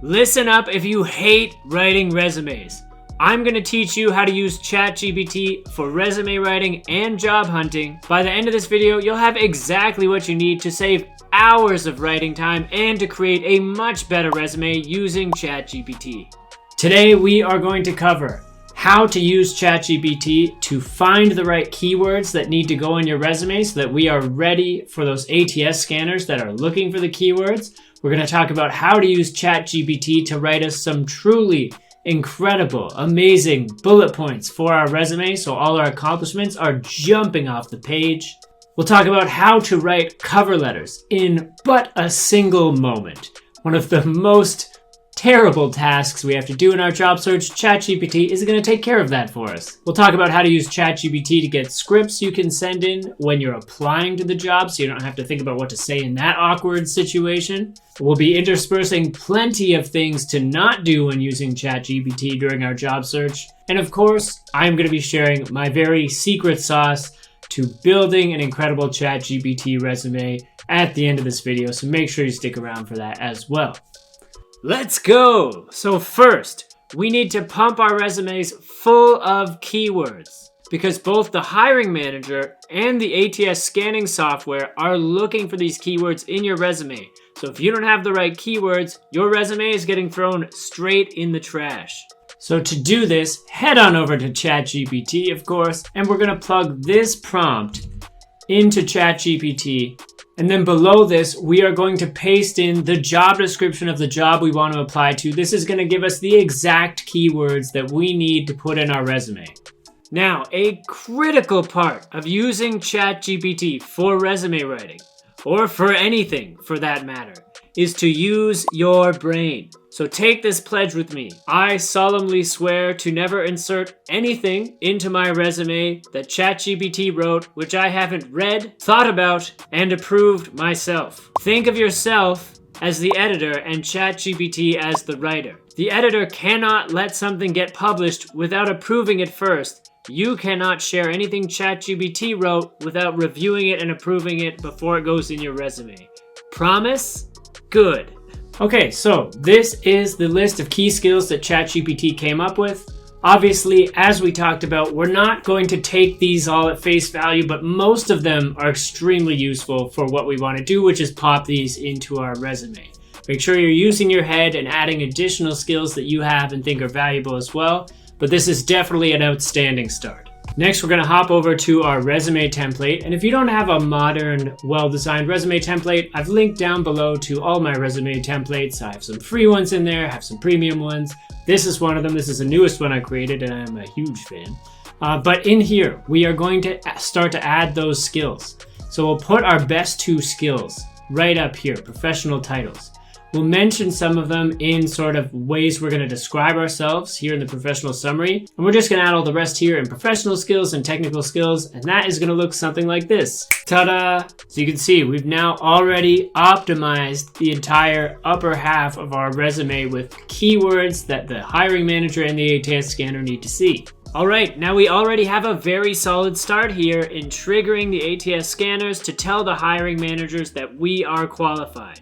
Listen up if you hate writing resumes. I'm going to teach you how to use ChatGPT for resume writing and job hunting. By the end of this video, you'll have exactly what you need to save hours of writing time and to create a much better resume using ChatGPT. Today, we are going to cover how to use ChatGPT to find the right keywords that need to go in your resume so that we are ready for those ATS scanners that are looking for the keywords. We're going to talk about how to use ChatGPT to write us some truly incredible, amazing bullet points for our resume so all our accomplishments are jumping off the page. We'll talk about how to write cover letters in but a single moment. One of the most terrible tasks we have to do in our job search. ChatGPT is going to take care of that for us. We'll talk about how to use ChatGPT to get scripts you can send in when you're applying to the job so you don't have to think about what to say in that awkward situation. We'll be interspersing plenty of things to not do when using ChatGPT during our job search. And of course, I'm going to be sharing my very secret sauce to building an incredible ChatGPT resume at the end of this video, so make sure you stick around for that as well. Let's go! So first, we need to pump our resumes full of keywords because both the hiring manager and the ATS scanning software are looking for these keywords in your resume. So if you don't have the right keywords, your resume is getting thrown straight in the trash. So to do this, head on over to ChatGPT, of course, and we're going to plug this prompt into ChatGPT. And then below this, we are going to paste in the job description of the job we want to apply to. This is going to give us the exact keywords that we need to put in our resume. Now, a critical part of using ChatGPT for resume writing, or for anything for that matter, is to use your brain. So take this pledge with me. I solemnly swear to never insert anything into my resume that ChatGPT wrote which I haven't read, thought about, and approved myself. Think of yourself as the editor and ChatGPT as the writer. The editor cannot let something get published without approving it first. You cannot share anything ChatGPT wrote without reviewing it and approving it before it goes in your resume. Promise? Good. Okay, so this is the list of key skills that ChatGPT came up with. Obviously, as we talked about, we're not going to take these all at face value, but most of them are extremely useful for what we want to do, which is pop these into our resume. Make sure you're using your head and adding additional skills that you have and think are valuable as well, but this is definitely an outstanding start. Next, we're going to hop over to our resume template. And if you don't have a modern, well-designed resume template, I've linked down below to all my resume templates. I have some free ones in there, I have some premium ones. This is one of them. This is the newest one I created, and I'm a huge fan. But in here, we are going to start to add those skills. So we'll put our best 2 skills right up here, professional titles. We'll mention some of them in sort of ways we're going to describe ourselves here in the professional summary. And we're just going to add all the rest here in professional skills and technical skills. And that is going to look something like this. Ta-da! So you can see we've now already optimized the entire upper half of our resume with keywords that the hiring manager and the ATS scanner need to see. All right, now we already have a very solid start here in triggering the ATS scanners to tell the hiring managers that we are qualified.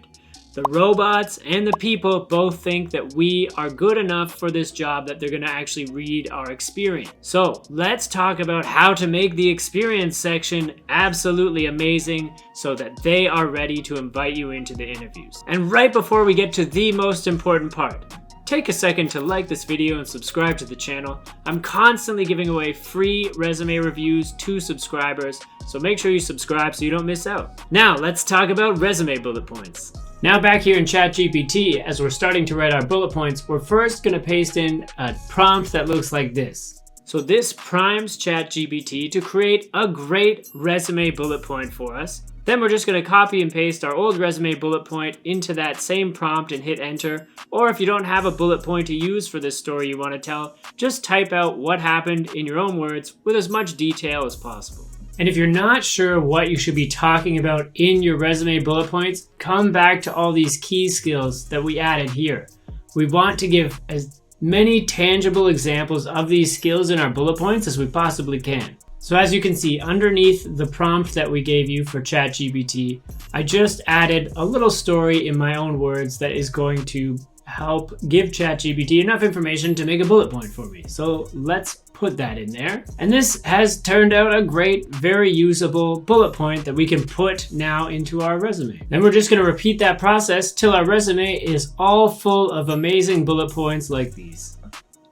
The robots and the people both think that we are good enough for this job that they're going to actually read our experience. So let's talk about how to make the experience section absolutely amazing so that they are ready to invite you into the interviews. And right before we get to the most important part, take a second to like this video and subscribe to the channel. I'm constantly giving away free resume reviews to subscribers, so make sure you subscribe so you don't miss out. Now let's talk about resume bullet points. Now back here in ChatGPT, as we're starting to write our bullet points, we're first going to paste in a prompt that looks like this. So this primes ChatGPT to create a great resume bullet point for us. Then we're just going to copy and paste our old resume bullet point into that same prompt and hit enter. Or if you don't have a bullet point to use for this story you want to tell, just type out what happened in your own words with as much detail as possible. And if you're not sure what you should be talking about in your resume bullet points, come back to all these key skills that we added here. We want to give as many tangible examples of these skills in our bullet points as we possibly can. So as you can see, underneath the prompt that we gave you for ChatGPT, I just added a little story in my own words that is going to help give ChatGPT enough information to make a bullet point for me. So let's put that in there. And this has turned out a great, very usable bullet point that we can put now into our resume. Then we're just going to repeat that process till our resume is all full of amazing bullet points like these.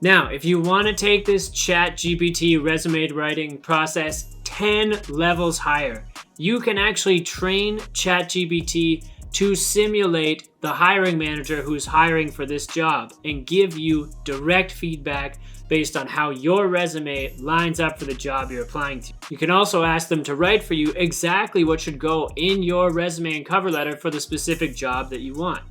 Now, if you want to take this ChatGPT resume writing process 10 levels higher, you can actually train ChatGPT to simulate the hiring manager who's hiring for this job and give you direct feedback based on how your resume lines up for the job you're applying to. You can also ask them to write for you exactly what should go in your resume and cover letter for the specific job that you want.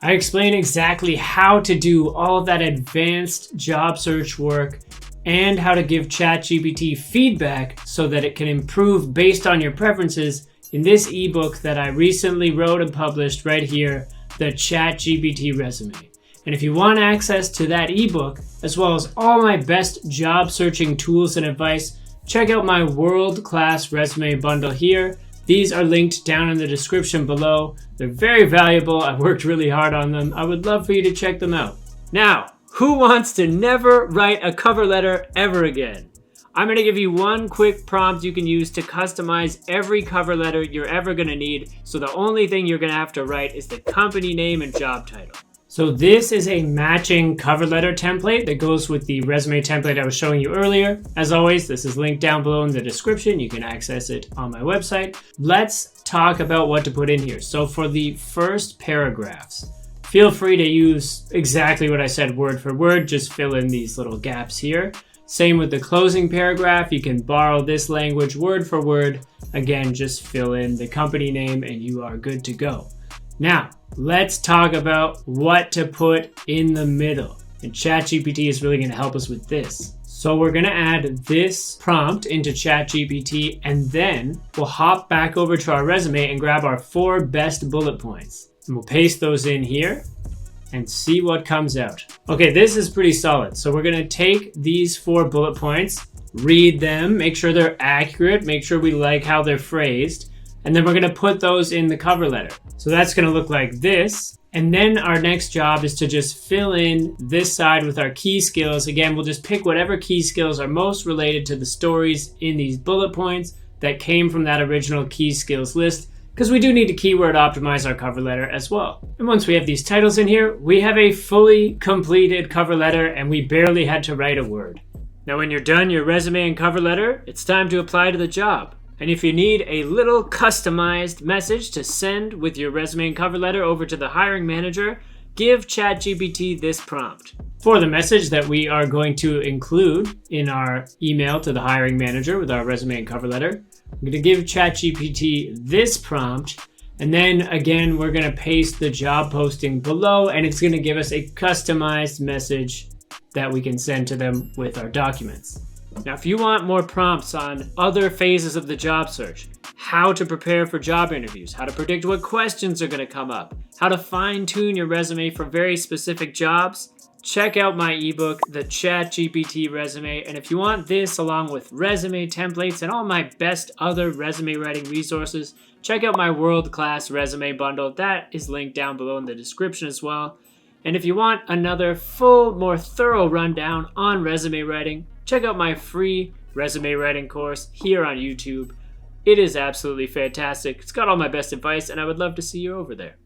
I explain exactly how to do all of that advanced job search work and how to give ChatGPT feedback so that it can improve based on your preferences in this ebook that I recently wrote and published right here, the ChatGPT resume. And if you want access to that ebook, as well as all my best job searching tools and advice, check out my world-class resume bundle here. These are linked down in the description below. They're very valuable. I've worked really hard on them. I would love for you to check them out. Now, who wants to never write a cover letter ever again? I'm going to give you one quick prompt you can use to customize every cover letter you're ever going to need. So the only thing you're going to have to write is the company name and job title. So this is a matching cover letter template that goes with the resume template I was showing you earlier. As always, this is linked down below in the description. You can access it on my website. Let's talk about what to put in here. So for the first paragraphs, feel free to use exactly what I said word for word. Just fill in these little gaps here. Same with the closing paragraph. You can borrow this language word for word. Again, just fill in the company name and you are good to go. Now, let's talk about what to put in the middle. And ChatGPT is really going to help us with this. So we're going to add this prompt into ChatGPT and then we'll hop back over to our resume and grab our 4 best bullet points. And we'll paste those in here and see what comes out. Okay, this is pretty solid. So we're gonna take these 4 bullet points, read them, make sure they're accurate, make sure we like how they're phrased, and then we're gonna put those in the cover letter. So that's gonna look like this. And then our next job is to just fill in this side with our key skills. Again, we'll just pick whatever key skills are most related to the stories in these bullet points that came from that original key skills list, because we do need to keyword optimize our cover letter as well. And once we have these titles in here, we have a fully completed cover letter and we barely had to write a word. Now when you're done your resume and cover letter, it's time to apply to the job. And if you need a little customized message to send with your resume and cover letter over to the hiring manager, give ChatGPT this prompt. For the message that we are going to include in our email to the hiring manager with our resume and cover letter, I'm going to give ChatGPT this prompt, and then again, we're going to paste the job posting below, and it's going to give us a customized message that we can send to them with our documents. Now, if you want more prompts on other phases of the job search, how to prepare for job interviews, how to predict what questions are going to come up, how to fine-tune your resume for very specific jobs, check out my ebook, the ChatGPT resume. And if you want this along with resume templates and all my best other resume writing resources, check out my world-class resume bundle. That is linked down below in the description as well. And if you want another full, more thorough rundown on resume writing, check out my free resume writing course here on YouTube. It is absolutely fantastic. It's got all my best advice and I would love to see you over there.